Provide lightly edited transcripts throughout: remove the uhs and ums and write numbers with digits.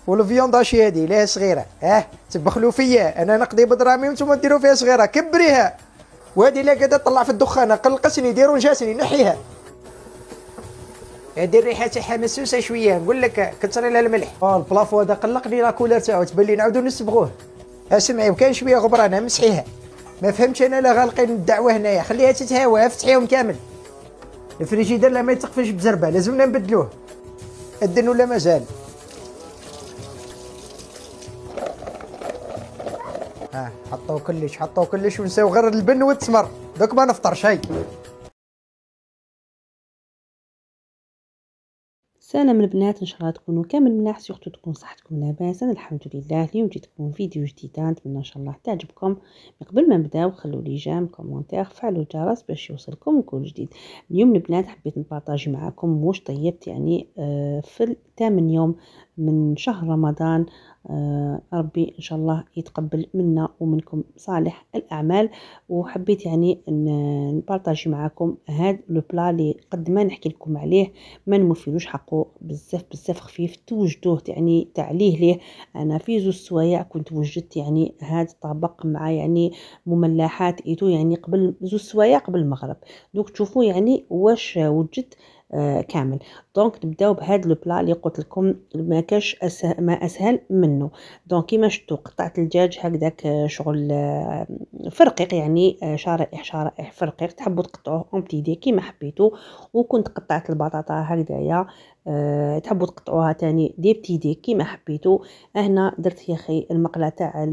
والفيونداشي هادي ليها صغيره، تبخلوا فيا انا نقضي بدرامي وانتم ديروا فيها صغيره، كبريها. وهادي لا قاعده تطلع في الدخانه، قلقسني، ديروا نجاسني، نحيها. هادي الريحه تاعها مسوسه شويه، نقول لك كثري لها الملح. البلافو هذا قلقني، لا كولر تاعو تبان لي نعاودو نصبغوه. اسمعي، وكاين شويه غبرانه مسحيها. ما فهمتش انا لا غالقين الدعوه هنايا، خليها تتهاوى، فتحيهم كامل. الفريجيدير لا ما يتقفلش بزربه، لازمنا نبدلوه. الدن ولا مازال؟ حطوا كلش ونساو غير البن والتمر، دوك ما نفطر شي. سلام البنات، ان شاء الله تكونوا كامل ملاح، سورتو تكون صحتكم لاباس. انا الحمد لله. اليوم جيتكم فيديو جديد، نتمنى ان شاء الله تعجبكم. قبل ما نبداو خلوا لي جيم، كومونتير، فعلوا الجرس باش يوصلكم كل جديد. اليوم البنات حبيت نبارطاجي معكم واش طيبت يعني في الثامن يوم من شهر رمضان. ربي ان شاء الله يتقبل منا ومنكم صالح الاعمال. وحبيت يعني نبارطاجي معكم هذا لو بلا اللي قد ما نحكي لكم عليه ما نوفيلوش حقه، بزاف خفيف، توجدوه يعني تعليه ليه. انا في زوج سوايع كنت وجدت يعني هذا الطبق مع يعني مملحات ايتو يعني قبل زوج سوايع قبل المغرب. دوك تشوفوا يعني واش وجدت كامل. دونك نبداو بهذا لو بلا اللي قلت لكم ما كاش ما اسهل منه. دونك كيما شفتوا قطعت الدجاج هكذاك شغل فرقيق يعني شرائح فرقيق، تحبوا تقطعوه اون بتي دي كيما حبيتوا. وكنت قطعت البطاطا هكذايا، تحبوا تقطعوها تاني دي بتي دي كيما حبيتوا. هنا درت يا اخي المقله تاع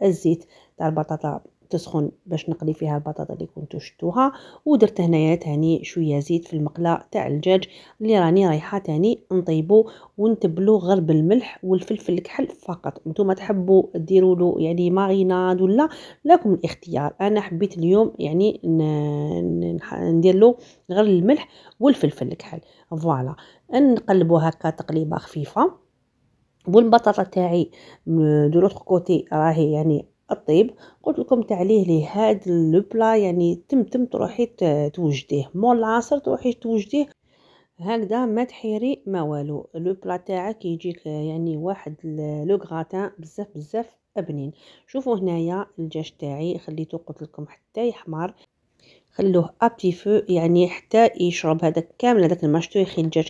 الزيت تاع البطاطا تسخن باش نقلي فيها البطاطا اللي كنتو شتوها، ودرت هنايا تاني شويه زيت في المقله تاع الدجاج اللي راني رايحه تاني نطيبو ونتبلو غير بالملح والفلفل الكحل فقط. نتوما تحبوا ديروا له يعني ماريناد ولا لكم الاختيار. انا حبيت اليوم يعني ندير له غير الملح والفلفل الكحل. فوالا نقلبو هكا تقليبه خفيفه. والبطاطا تاعي دو لوتر كوتي راهي يعني الطيب. قلت لكم تعليه لي هاد لو بلا يعني تم تروحي توجديه مول العصر، تروحي توجديه هكذا ما تحيري ما والو. لو بلا تاعك يجيك يعني واحد لو غراتان بزاف بنين. شوفوا هنايا الدجاج تاعي خليته قلت لكم حتى يحمر، خلوه ابتي فو يعني حتى يشرب هذاك كامل هذاك المشطو. يخي الدجاج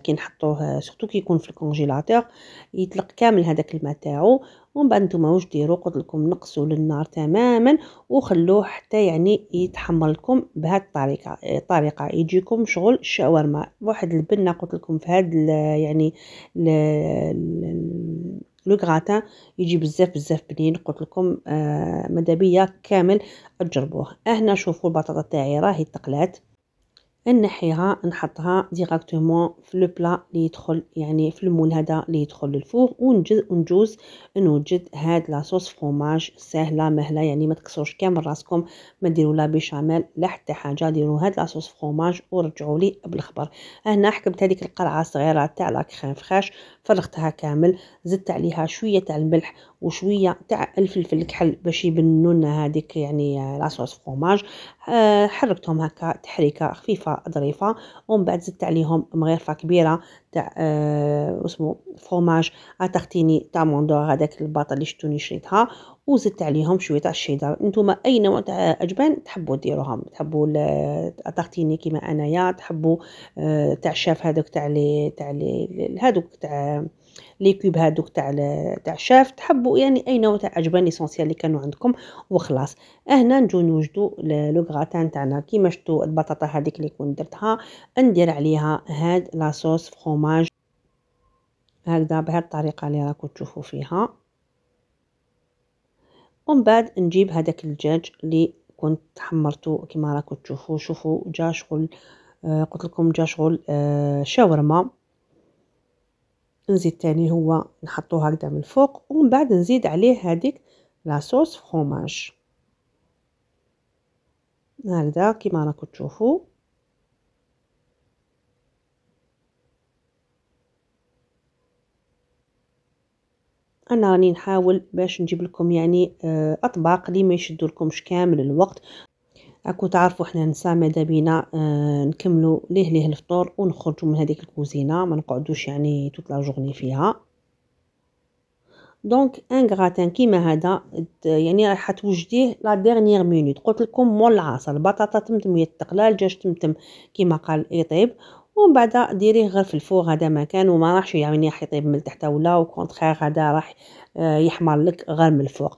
كي نحطوه سورتو كي يكون في الكونجيلاتور يطلق كامل هذاك الماء تاعو. ومن بعد نتوما واش ديروا قلت لكم نقصوا للنار تماما وخلوه حتى يعني يتحمر لكم بهذه الطريقه يجيكم شغل الشاورما. واحد البنه قلت لكم في هذا يعني لو غراتان يجي بزاف بنين. قلت لكم مدابيا كامل تجربوه. هنا شوفوا البطاطا تاعي راهي تقلات، نحيها نحطها ديراكتومون في لو بلا اللي يدخل يعني في المول هذا اللي يدخل للفور. ونجوز نوجد هاد لاصوص فروماج سهله مهله يعني ما تكسروش كامل راسكم، ما ديروا لا بيشاميل لا حتى حاجه، ديروا هاد لاصوص فروماج ورجعوا لي بالخبر. هنا حكمت هذيك القرعه صغيره تاع لا كريم فريش فرغتها كامل، زدت عليها شويه تاع الملح وشويه تاع الفلفل الكحل باش يبنوا لنا هذيك يعني لاصوص فروماج. حركتهم هكا تحريكه خفيفه ظريفه. ومن بعد زدت عليهم مغرفه كبيره تاع اسمه فروماج اتارتيني تاع موندور، هذاك الباطه اللي شتوني شريتها. وزدت عليهم شويه تاع الشيدر. نتوما اي نوع تاع اجبان تحبوا ديروهم، تحبوا اتارتيني كيما انايا، تحبوا تاع الشاف هذوك تاع هذوك تاع لي كوب هذوك تاع الشاف، تحبوا يعني اي نوع تاع اجبان ليسونسيال اللي كانوا عندكم وخلاص. هنا نجو نوجدوا لو غراتان تاعنا كيما شفتوا البطاطا هذيك اللي كنت درتها ندير عليها هاد لاصوص فروماج هكذا بهذه الطريقه اللي راكم تشوفوا فيها. ومن بعد نجيب هذاك الدجاج اللي كنت حمرته كيما راكم تشوفوا. شوفوا جا شغل قلت لكم جا شغل شاورما. نزيد تاني هو نحطوه هكذا من الفوق ومن بعد نزيد عليه هذيك لاصوص فروماج هكذا كيما راكم تشوفوا. انا راني نحاول باش نجيب لكم يعني اطباق اللي ما يشدوا لكمش كامل الوقت. راكم تعرفوا احنا نساء ماذا بينا نكملوا ليه الفطور ونخرجوا من هذيك الكوزينه، ما نقعدوش يعني توت لا جورني فيها. دونك ان غراتان كيما هذا يعني راح توجديه لا ديرنيير مينوت. قلت لكم مول العصر البطاطا تمتم يتقلى، الدجاج تمتم كيما قال يطيب، ومن بعد ديريه غير في الفوغ هذا مكان، وما راحش يعني راح يطيب من تحت ولا وكونتخير هذا راح يحمر لك غير من الفوق.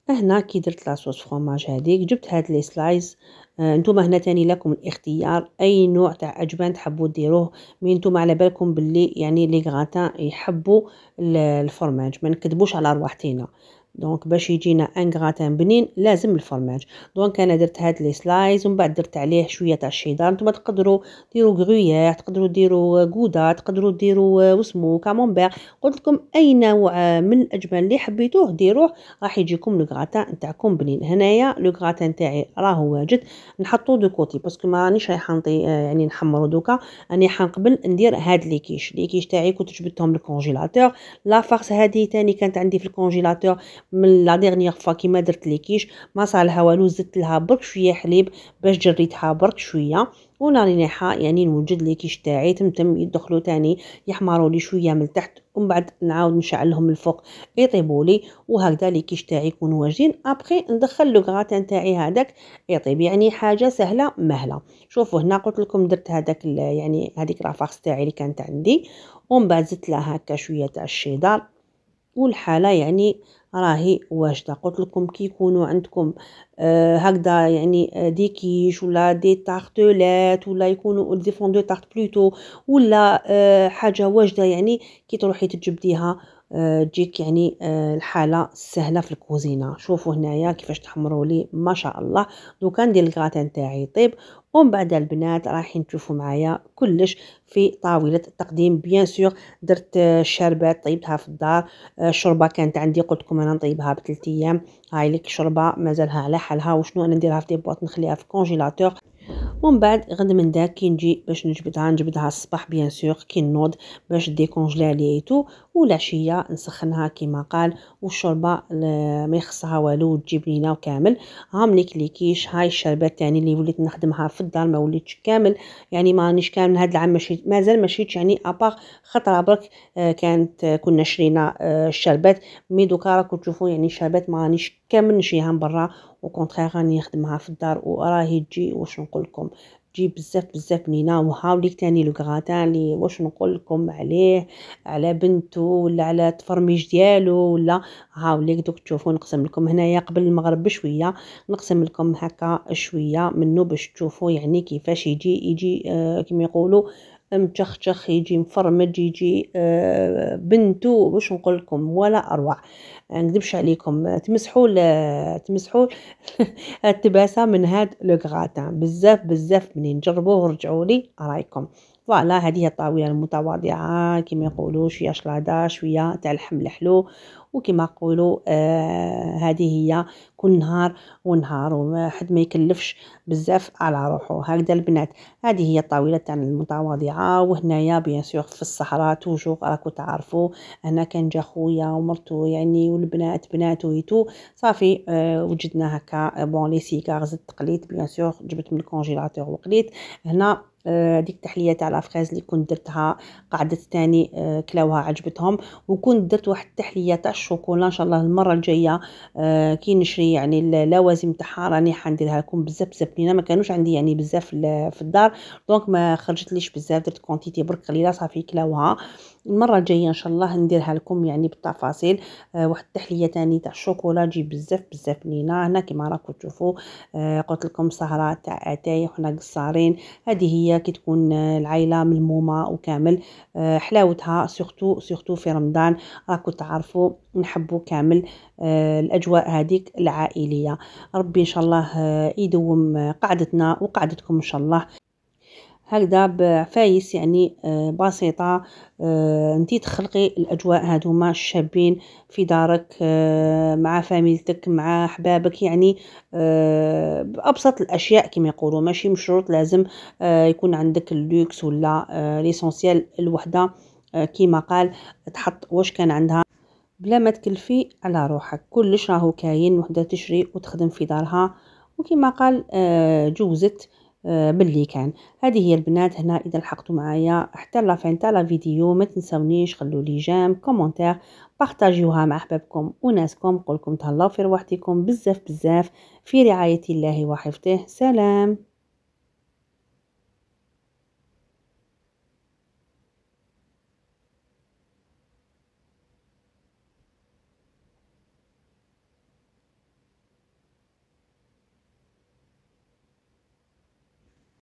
هنا كي درت لاصوص فرomاج هذيك جبت هاد لي سلايز. نتوما هنا تاني لكم الاختيار اي نوع تاع اجبان تحبوا ديروه، مي نتوما على بالكم باللي يعني لي غراتان يحبوا الفرماج، ما نكذبوش على رواحتينا. دونك باش يجينا ان غراتان بنين لازم الفرماج. دونك انا درت هاد لي سلايز ومن بعد درت عليه شويه تاع الشيدار. نتوما تقدروا ديروا غرويير، تقدروا ديروا غودا، تقدروا ديروا واسمو كامونبير. قلت لكم اي نوع من الاجبان اللي حبيتوه ديروه راح يجيكم لو غراتان نتاعكم بنين. هنايا لو غراتان تاعي راهو واجد، نحطو دو كوتي باسكو ما رانيش رايحه نطي يعني نحمرو دوكا. راني حنقبل ندير هاد لي كيش تاعي كنت جبتهم للكونجيلاتور. لا فارس هذه تاني كانت عندي في الكونجيلاتور من لا ديرنيير فوا كيما درت لي كيش، ما صالها والو، زدت لها برك شويه حليب باش جريتها برك شويه، وناني نيحه يعني نوجد لي كيش تاعي تمتم يدخلوا تاني يحمروا لي شويه من تحت، ومن بعد نعاود نشعلهم من الفوق يطيبوا لي، وهكذا لي كيش تاعي يكونوا واجدين. ابخي ندخل لو غراتان تاعي هذاك يطيب، يعني حاجه سهله مهله. شوفوا هنا قلت لكم درت هذاك يعني هذيك لافارس تاعي اللي كانت عندي، ومن بعد زدت لها هكا شويه تاع الشيدار، والحاله يعني راهي واجده. قلت لكم كي يكونوا عندكم هكذا يعني دي كيش ولا دي تارتولات ولا يكونوا دي فون دو تارت بلوتو ولا حاجه واجده، يعني كي تروحي تجبديها تجيك يعني الحاله سهله في الكوزينه. شوفوا هنايا كيفاش تحمروا لي ما شاء الله. دوكا ندير الكراتان تاعي طيب، ومن بعد البنات رايحين تشوفوا معايا كلش في طاوله التقديم. بيان سور درت الشربات طيبتها في الدار، الشوربه كانت عندي قلت لكم انا نطيبها ب3 ايام. هاي لك شوربه مازالها على حالها، وشنو انا نديرها في دي بواط نخليها في الكونجيلاتور. ومن بعد غد من داك كي نجي باش نجبدها الصباح بيان سور كي نوض باش ديكونجلا لي تو، والعشيه نسخنها كيما قال، والشوربه ما يخصها والو تجيب لينا وكامل. هام ليك لي كيش. هاي الشربات تاني اللي وليت نخدمها في الدار، ما وليتش كامل يعني ما رانيش كامل هاد العام مازال ماشيتش يعني ابار خطره برك كانت كنا شرينا الشربات، مي دوكا راكم تشوفوا يعني الشربات ما رانيش كامل نشريها من برا، وكونترير راني نخدمها في الدار وراهي تجي واش نقول لكم تجي بزاف بنينه. وهاوليك تاني لو غراتان لي واش نقول لكم عليه، على بنته ولا على تفرميج ديالو ولا هاوليك دوك تشوفوا. نقسم لكم هنايا قبل المغرب بشويه، نقسم لكم هكا شويه منه باش تشوفوا يعني كيفاش يجي كما يقولوا متشخ، يجي مفرمج، يجي بنته واش نقول لكم ولا اروع. نكذبش عليكم تمسحوا التباسه من هاد لو غراتان بزاف منين جربوه ورجعوا لي رايكم. فوالا هذه الطاوله المتواضعه كما يقولوا، شويه شلاضه شويه تاع اللحم الحلو، وكما يقولوا هذه هي كل نهار ونهار، وحد ما يكلفش بزاف على روحه. هكذا البنات هذه هي الطاوله تاعنا المتواضعه. وهنايا بيان سور في الصحراء توجور راكو تعرفوا، هنا كان جا خويا ومرتو يعني والبنات بناتو ويتو صافي وجدنا هكا بون لي سيغار قليت بيان سور جبت من الكونجيلاتور وقليت. هنا ديك التحليه تاع لافريز اللي كنت درتها قعدت تاني كلاوها عجبتهم. وكنت درت واحد التحليه تاع الشوكولا ان شاء الله المره الجايه كي نشري يعني اللوازم تاعها راني حنديرها لكم بزاف بنينه. ما كانوش عندي يعني بزاف في الدار، دونك ما خرجت ليش بزاف، درت كونتيتي برك قليله صافي كلاوها. المره الجايه ان شاء الله نديرها لكم يعني بالتفاصيل. واحد التحليه تاني تاع الشوكولا تجي بزاف بنينه. هنا كما راكم تشوفوا قلت لكم سهره تاع اتاي وحنا قصارين. هذه هي كي تكون العائله ملمومه وكامل حلاوتها سورتو في رمضان. راكم تعرفوا نحبوا كامل الاجواء هذيك العائليه. ربي ان شاء الله يدوم قعدتنا وقعدتكم ان شاء الله هكذا بعفايس يعني بسيطة. انتي تخلقي الأجواء هذوما الشابين في دارك مع فاميلتك مع أحبابك، يعني بأبسط الأشياء كما يقولوا. ماشي مشروط لازم يكون عندك اللوكس ولا ليسونسيال. الوحدة كما قال تحط واش كان عندها بلا ما تكلفي على روحك. كلش راهو كاين وحدة تشري وتخدم في دارها، وكما قال جوزت باللي كان. هذه هي البنات. هنا اذا لحقتوا معايا حتى لافين تاع لا فيديو ما تنسونيش خلوا لي جيم كومونتير، بارطاجيوها مع احبابكم وناسكم. نقولكم تهلاو في رواحتكم بزاف بزاف، في رعاية الله وحفظه. سلام.